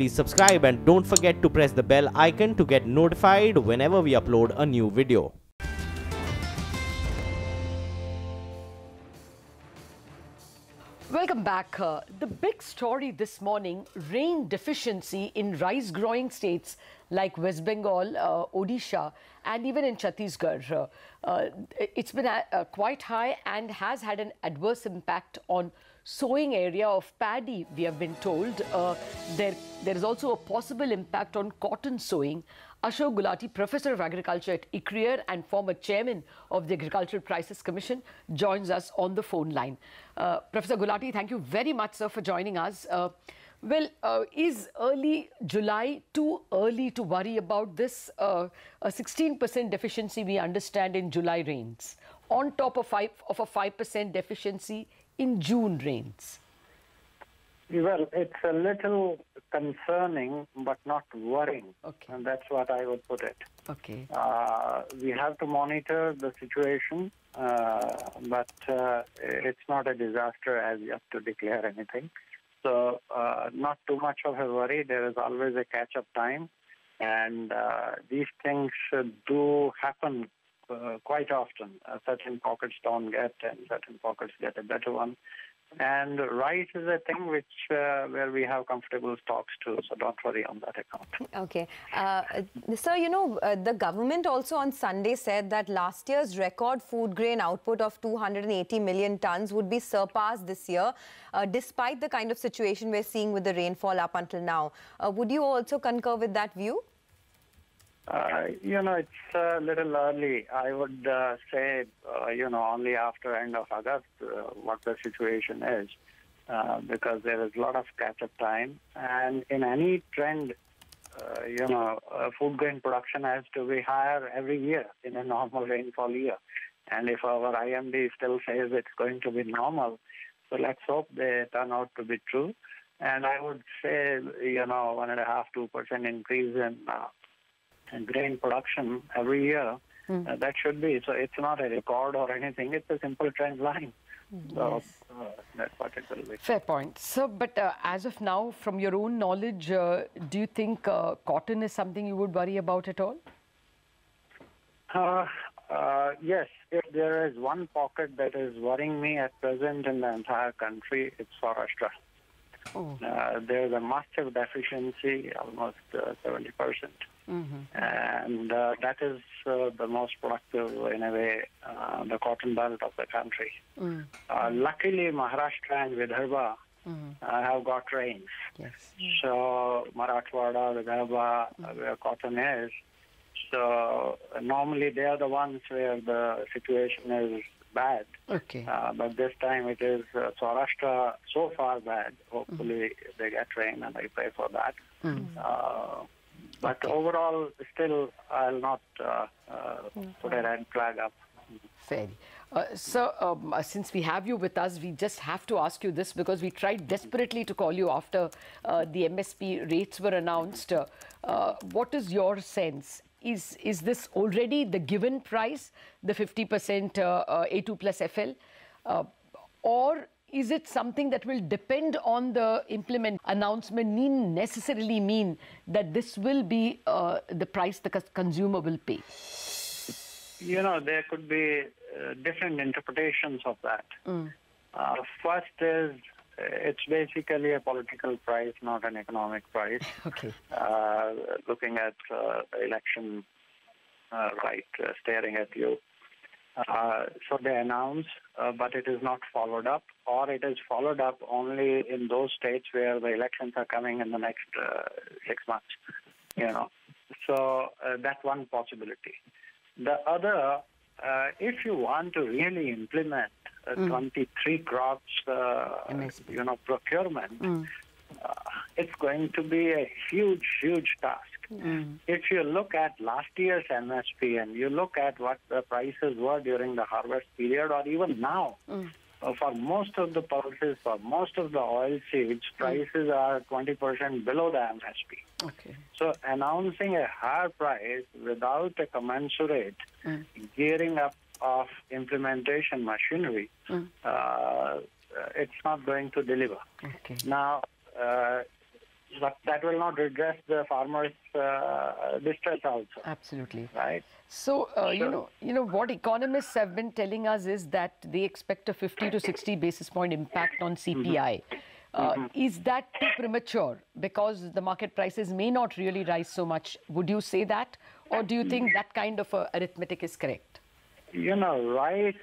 please subscribe and don't forget to press the bell icon to get notified whenever we upload a new video. Welcome back. The big story this morning, rain deficiency in rice-growing states like West Bengal, Odisha and even in Chhattisgarh. It's been quite high and has had an adverse impact on sowing area of paddy, we have been told. There is also a possible impact on cotton sowing. Ashok Gulati, Professor of Agriculture at ICRIER and former chairman of the Agricultural Crisis Commission, joins us on the phone line. Professor Gulati, thank you very much, sir, for joining us. Is early July too early to worry about this? A 16% deficiency, we understand, in July rains, on top of a 5% deficiency in June rains. Well, it's a little concerning, but not worrying. Okay. And that's what I would put it. Okay. We have to monitor the situation, but it's not a disaster as yet to declare anything. So not too much of a worry. There is always a catch-up time. And these things do happen quite often. Certain pockets don't get, and certain pockets get a better one. And rice is a thing which where we have comfortable stocks too, so don't worry on that account. Okay. Sir, you know, the government also on Sunday said that last year's record food grain output of 280 million tons would be surpassed this year, despite the kind of situation we're seeing with the rainfall up until now. Would you also concur with that view? You know, it's a little early. I would say, you know, only after end of August what the situation is, because there is a lot of catch-up time. And in any trend, you know, food grain production has to be higher every year in a normal rainfall year. And if our IMD still says it's going to be normal, so let's hope they turn out to be true. And I would say, you know, 1.5–2% increase in grain production every year, that should be. So it's not a record or anything. It's a simple trend line. So that's what it will be. Fair point. So, but as of now, from your own knowledge, do you think cotton is something you would worry about at all? Yes. If there is one pocket that is worrying me at present in the entire country, it's Saurashtra. Oh. There's a massive deficiency, almost 70%. And that is the most productive, in a way, the cotton belt of the country. Luckily, Maharashtra and Vidarbha have got rains. Yes. So Marathwada, Vidarbha, where cotton is, so normally they are the ones where the situation is bad. Okay. But this time it is Saurashtra so far bad. Hopefully they get rain, and I pray for that. But overall, still, I'll not put a red flag up. Fairly. So, since we have you with us, we just have to ask you this, because we tried desperately to call you after the MSP rates were announced. What is your sense? Is this already the given price, the 50% A2 plus FL? Or is it something that will depend on the announcement, necessarily mean that this will be the price the consumer will pay? You know, there could be different interpretations of that. First is, it's basically a political price, not an economic price. Okay. Looking at the election, staring at you. So they announce, but it is not followed up, or it is followed up only in those states where the elections are coming in the next 6 months, you know. So that's one possibility. The other, if you want to really implement 23 crops, you know, procurement, it's going to be a huge, huge task. If you look at last year's MSP and you look at what the prices were during the harvest period, or even now, for most of the pulses, for most of the oil seeds, prices are 20% below the MSP. Okay. So announcing a higher price without a commensurate gearing up of implementation machinery, it's not going to deliver. Okay. Now, but that will not redress the farmers' distress also. Absolutely. Right. So, Sure. you know, what economists have been telling us is that they expect a 50 to 60 basis point impact on CPI. Is that too premature because the market prices may not really rise so much? Would you say that? Or do you think that kind of arithmetic is correct? You know, rice,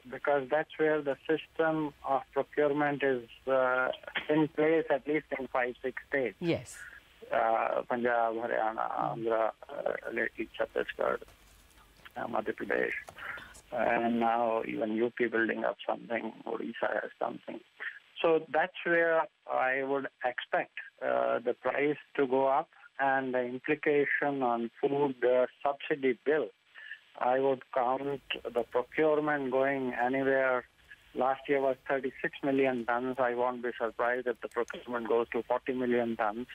because that's where the system of procurement is in place, at least in 5, 6 states. Yes. Punjab, Haryana, Andhra, lately Chhattisgarh, Madhya Pradesh, and now even UP building up something, Odisha has something. So that's where I would expect the price to go up, and the implication on food subsidy bill. I would count the procurement going anywhere. Last year was 36 million tons. I won't be surprised if the procurement goes to 40 million tons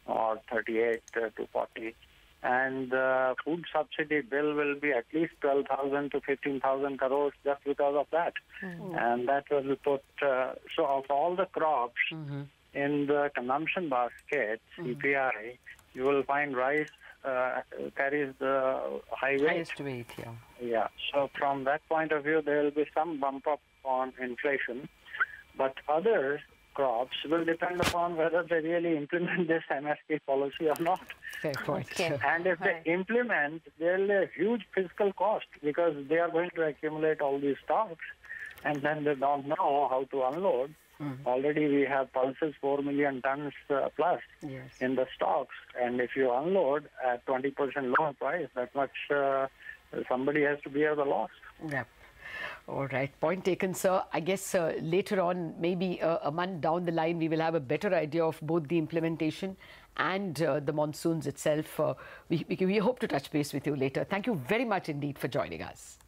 or 38 to 40. And the food subsidy bill will be at least 12,000 to 15,000 crores just because of that. And that will put, so of all the crops in the consumption basket, CPI, you will find rice carries the Highest weight, yeah. Yeah. So from that point of view, there will be some bump up on inflation, but other crops will depend upon whether they really implement this MSP policy or not. Fair point. Okay. And if they implement, there will be a huge fiscal cost because they are going to accumulate all these stocks, and then they don't know how to unload. Already we have pulses 4 million tons plus in the stocks, and if you unload at 20% lower price, that much somebody has to bear the loss. Yeah. All right. Point taken, sir. I guess later on, maybe a month down the line, we will have a better idea of both the implementation and the monsoons itself. We hope to touch base with you later. Thank you very much indeed for joining us.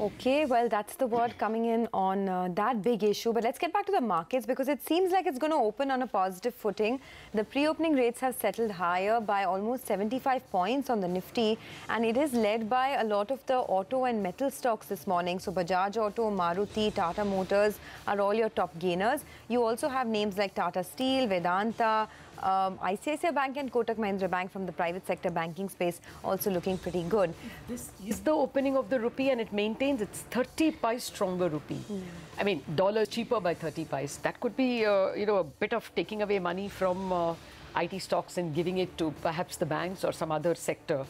Okay, well, that's the word coming in on that big issue. But let's get back to the markets because it seems like it's going to open on a positive footing. The pre-opening rates have settled higher by almost 75 points on the Nifty, and it is led by a lot of the auto and metal stocks this morning. So Bajaj Auto, Maruti, Tata Motors are all your top gainers. You also have names like Tata Steel, Vedanta, ICICI Bank and Kotak Mahindra Bank from the private sector banking space also looking pretty good. This is the opening of the rupee and it maintains its 30 pice stronger rupee. I mean, dollar cheaper by 30 pice. That could be, you know, a bit of taking away money from IT stocks and giving it to perhaps the banks or some other sector.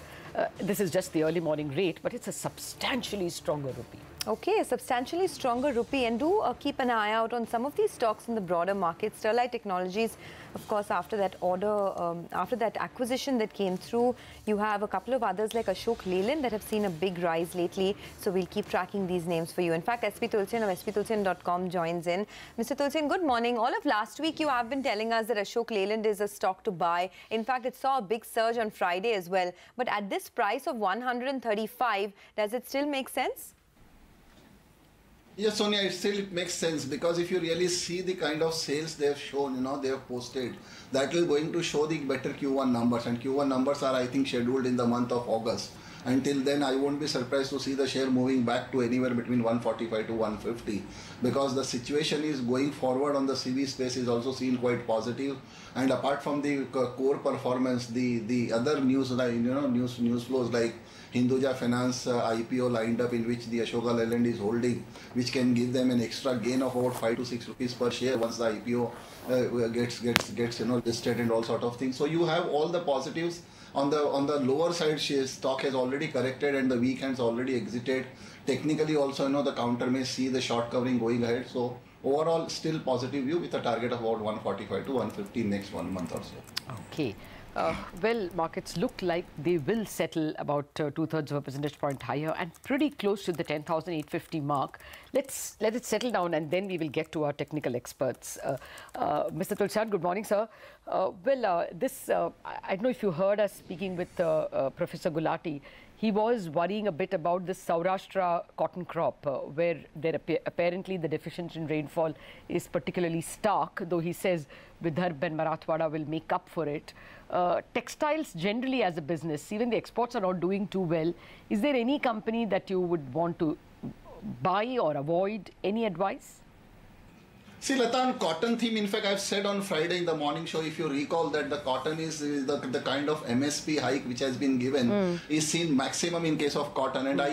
This is just the early morning rate, but it's a substantially stronger rupee. Okay, a substantially stronger rupee, and do keep an eye out on some of these stocks in the broader market. Sterlite Technologies, of course, after that order, after that acquisition that came through, you have a couple of others like Ashok Leyland that have seen a big rise lately. So we'll keep tracking these names for you. In fact, SP Tulsian of sptulsian.com joins in. Mr. Tulsian, good morning. All of last week, you have been telling us that Ashok Leyland is a stock to buy. In fact, it saw a big surge on Friday as well. But at this price of 135, does it still make sense? Yes, Sonia, it still makes sense because if you really see the kind of sales they have shown, you know, they have posted, that will going to show the better Q1 numbers, and Q1 numbers are, I think, scheduled in the month of August. Until then, I won't be surprised to see the share moving back to anywhere between 145 to 150 because the situation is going forward on the CV space is also seen quite positive. And apart from the core performance, the other news, like, you know, news flows like Hinduja Finance IPO lined up in which the Ashok Leyland is holding, which can give them an extra gain of about 5 to 6 rupees per share once the IPO gets you know, listed and all sort of things. So you have all the positives. On the lower side, stock has already corrected and the weak hands already exited. Technically also, you know, the counter may see the short covering going ahead. So overall, still positive view with a target of about 145 to 150 next 1 month or so. Okay. Well, markets look like they will settle about 2/3 of a percentage point higher and pretty close to the 10,850 mark. Let it settle down and then we will get to our technical experts. Mr. Tulsian, good morning, sir. I don't know if you heard us speaking with Professor Gulati. He was worrying a bit about the Saurashtra cotton crop, where apparently the deficiency in rainfall is particularly stark, though he says Vidarbha and Marathwada will make up for it. Textiles generally as a business, even the exports are not doing too well. Is there any company that you would want to buy or avoid? Any advice? See, Lata, on cotton theme, in fact, I've said on Friday in the morning show, if you recall, that the cotton is the kind of MSP hike which has been given is seen maximum in case of cotton. And I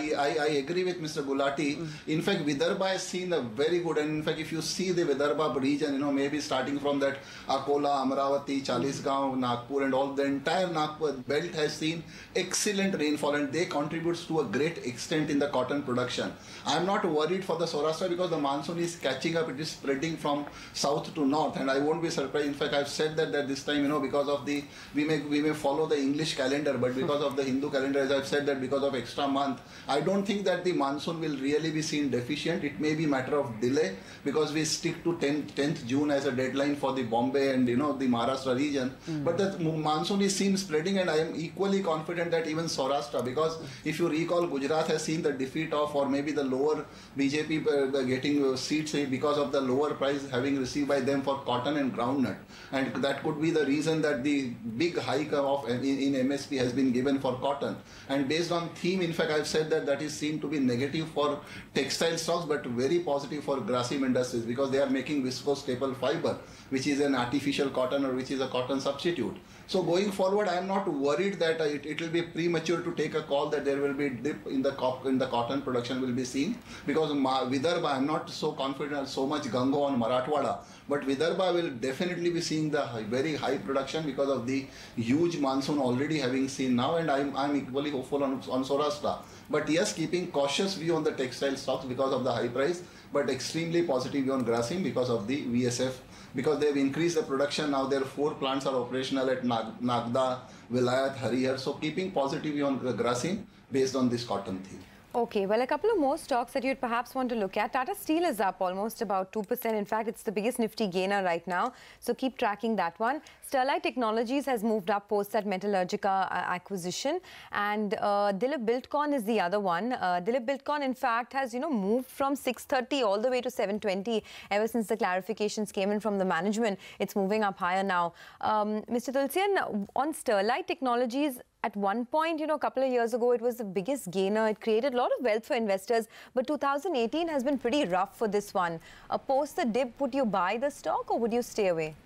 agree with Mr. Gulati. In fact, Vidarbha has seen a very good, and in fact, if you see the Vidarbha region, you know, maybe starting from that Akola, Amravati, Chalisgaon, Nagpur, and all the entire Nagpur belt has seen excellent rainfall, and they contribute to a great extent in the cotton production. I'm not worried for the Saurashtra because the monsoon is catching up, it is spreading from south to north, and I won't be surprised. In fact, I've said that this time, you know, because of the we may follow the English calendar, but because of the Hindu calendar, as I've said, that because of extra month, I don't think that the monsoon will really be seen deficient. It may be a matter of delay because we stick to 10th June as a deadline for the Bombay and, you know, the Maharashtra region. But the monsoon is seen spreading, and I am equally confident that even Saurashtra, because if you recall, Gujarat has seen the defeat of, or maybe the lower BJP getting seats because of the lower price having received by them for cotton and groundnut, and that could be the reason that the big hike of in MSP has been given for cotton. And based on theme, in fact, I've said that is seen to be negative for textile stocks but very positive for Grasim Industries because they are making viscose staple fiber, which is an artificial cotton or which is a cotton substitute. So going forward, I am not worried that it will be premature to take a call that there will be a dip in the cotton production will be seen, because Vidarbha, I am not so confident so much Gango on Marathwada, but Vidarbha will definitely be seeing the very high production because of the huge monsoon already having seen now, and I'm equally hopeful on Saurashtra. But yes, keeping cautious view on the textile stocks because of the high price, but extremely positive view on Grasim because of the VSF, because they've increased the production. Now their 4 plants are operational at Nagda, Vilayat, Harihar. So keeping positive view on Grasim based on this cotton theme. Okay, well, a couple of more stocks that you'd perhaps want to look at. Tata Steel is up almost about 2%. In fact, it's the biggest Nifty gainer right now. So keep tracking that one. Sterlite Technologies has moved up post that Metallurgica acquisition. And Dilip Biltcon is the other one. Dilip Biltcon, in fact, has, you know, moved from 630 all the way to 720 ever since the clarifications came in from the management. It's moving up higher now. Mr. Tulsian, on Sterlite Technologies, at one point, you know, a couple of years ago, it was the biggest gainer. It created a lot of wealth for investors. But 2018 has been pretty rough for this one. Post the dip, would you buy the stock or would you stay away?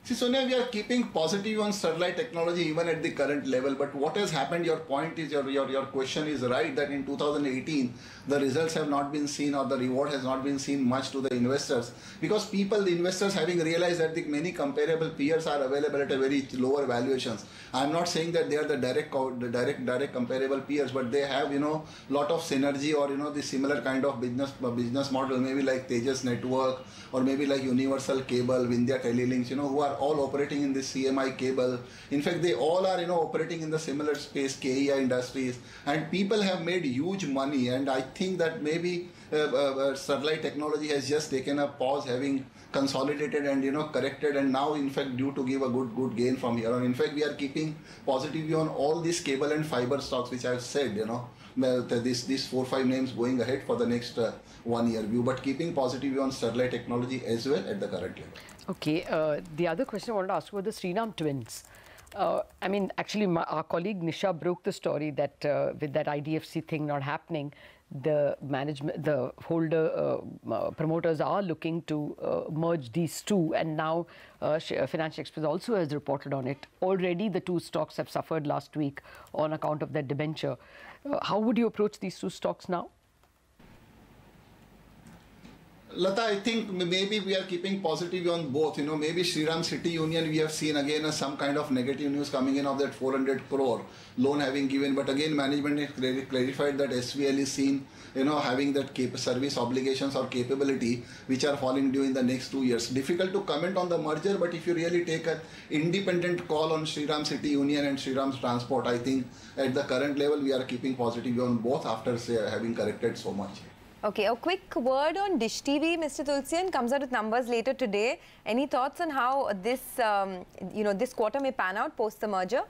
See, Sonia, we are keeping positive on Sterlite Technology even at the current level. But what has happened, your point is, your question is right, that in 2018, the results have not been seen or the reward has not been seen much to the investors. Because the investors having realized that the many comparable peers are available at a very lower valuations. I'm not saying that they are the direct comparable peers, but they have, you know, lot of synergy or, you know, the similar kind of business model, maybe like Tejas Network or maybe like Universal Cable, Vindhya Telelinks, you know, who are all operating in this CMI cable. In fact, they all are, you know, operating in the similar space, KEI Industries, and people have made huge money. And I think that maybe Sterlite Technology has just taken a pause, having consolidated and, you know, corrected, and now in fact due to give a good gain from here on. In fact, we are keeping positive view on all these cable and fiber stocks, which I have said, you know, these 4-5 names going ahead for the next 1 year view, but keeping positive view on Sterlite Technology as well at the current level. Okay, the other question I wanted to ask about the Sriram twins. I mean, actually, our colleague Nisha broke the story that with that IDFC thing not happening, the management, the holder promoters are looking to merge these two, and now Financial Express also has reported on it. Already the two stocks have suffered last week on account of their debenture. How would you approach these two stocks now? Lata, I think maybe we are keeping positive on both. You know, maybe Shriram City Union, we have seen again some kind of negative news coming in of that 400 crore loan having given. But again, management has clarified that SVL is seen, you know, having that service obligations or capability which are falling due in the next 2 years. Difficult to comment on the merger, but if you really take an independent call on Shriram City Union and Shriram Transport, I think at the current level we are keeping positive on both after having corrected so much. Okay, a quick word on Dish TV. Mr. Tulsian comes out with numbers later today. Any thoughts on how this, you know, this quarter may pan out post the merger?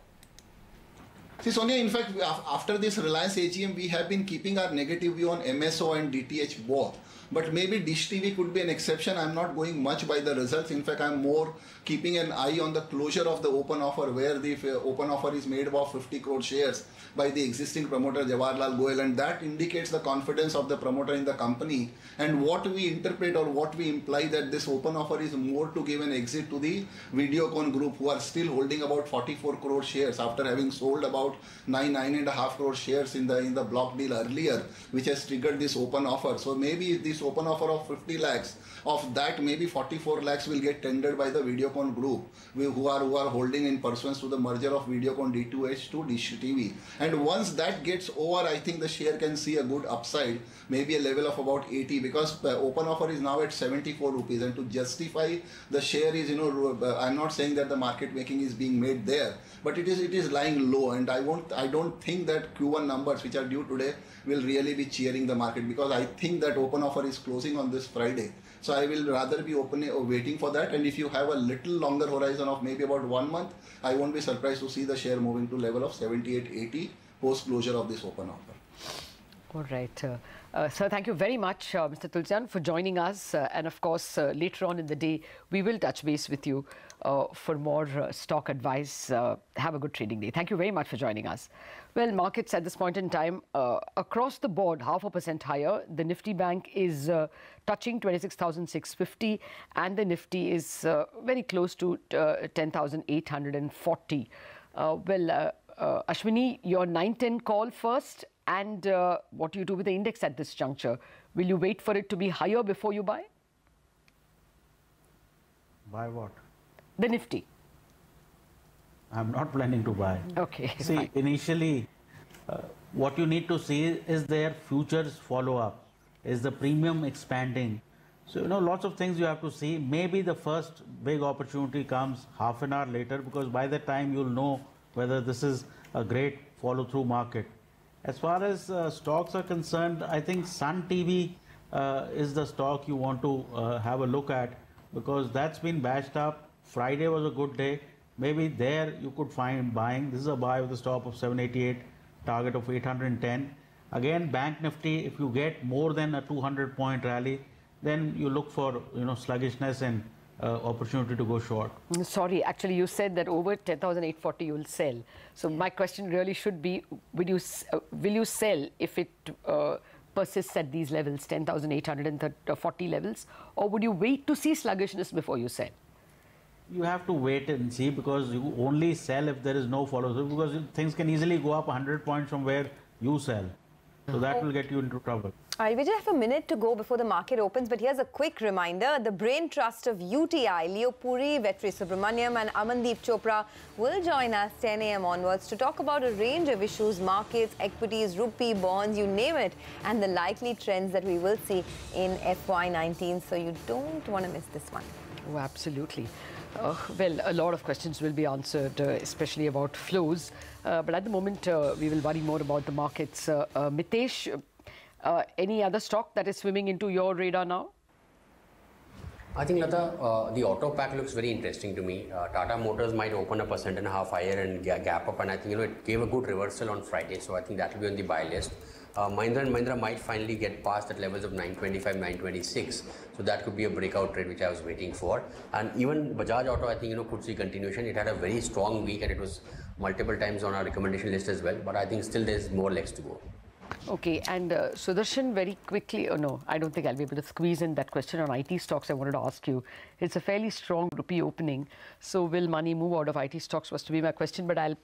See, Sonia, in fact, after this Reliance AGM, we have been keeping our negative view on MSO and DTH both. But maybe Dish TV could be an exception. I'm not going much by the results. In fact, I'm more keeping an eye on the closure of the open offer, where the open offer is made about 50 crore shares by the existing promoter Jawaharlal Goel, and that indicates the confidence of the promoter in the company. And what we interpret or what we imply that this open offer is more to give an exit to the Videocon group, who are still holding about 44 crore shares after having sold about 9.5 crore shares in the block deal earlier, which has triggered this open offer. So maybe this open offer of 50 lakhs, of that maybe 44 lakhs will get tendered by the Videocon group, who are holding in pursuance to the merger of Videocon D2H to Dish TV. And once that gets over, I think the share can see a good upside, maybe a level of about 80, because the open offer is now at 74 rupees, and to justify the share is, I'm not saying that the market making is being made there, but it is lying low, and I don't think that Q1 numbers which are due today will really be cheering the market, because I think that open offer is closing on this Friday. So I will rather be waiting for that, and if you have a little longer horizon of maybe about 1 month, I won't be surprised to see the share moving to level of 78.80 post closure of this open offer. All right. Sir, thank you very much, Mr. Tulsian, for joining us. And of course, later on in the day, we will touch base with you for more stock advice. Have a good trading day. Thank you very much for joining us. Well, markets at this point in time, across the board, 0.5% higher. The Nifty Bank is touching 26,650, and the Nifty is very close to 10,840. Ashwini, your 9-10 call first, and what do you do with the index at this juncture? Will you wait for it to be higher before you buy? Buy what? The Nifty. I'm not planning to buy. Okay. See, fine. Initially, what you need to see is their futures follow-up. Is the premium expanding? So, lots of things you have to see. Maybe the first big opportunity comes half an hour later, because by that time you'll know whether this is a great follow-through market. As far as stocks are concerned, I think Sun TV is the stock you want to have a look at, because that's been bashed up. Friday was a good day. Maybe there you could find buying. This is a buy with a stop of 788, target of 810. Again, Bank Nifty, if you get more than a 200-point rally, then you look for sluggishness and opportunity to go short. Sorry, actually you said that over 10,840 you will sell. So my question really should be, will you sell if it persists at these levels, 10,840 levels, or would you wait to see sluggishness before you sell? You have to wait and see, because you only sell if there is no follow-through, because things can easily go up 100 points from where you sell. So that will get you into trouble. All right, we just have a minute to go before the market opens, but here's a quick reminder. The brain trust of UTI, Leo Puri, Vetri Subramaniam and Amandeep Chopra will join us 10 a.m. onwards to talk about a range of issues, markets, equities, rupee, bonds, you name it, and the likely trends that we will see in FY19. So you don't want to miss this one. Oh, absolutely. Well, a lot of questions will be answered, especially about flows. But at the moment, we will worry more about the markets. Mitesh, any other stock that is swimming into your radar now? I think, Lata, the auto pack looks very interesting to me. Tata Motors might open up 1.5% higher and gap up, and I think it gave a good reversal on Friday, so I think that will be on the buy list. Mahindra & Mahindra might finally get past at levels of 925, 926, so that could be a breakout trade which I was waiting for. And even Bajaj Auto, I think could see continuation. It had a very strong week and it was multiple times on our recommendation list as well, but I think still there's more legs to go. Okay, and Sudarshan, very quickly, no, I don't think I'll be able to squeeze in that question on IT stocks I wanted to ask you. It's a fairly strong rupee opening, so will money move out of IT stocks was to be my question, but I'll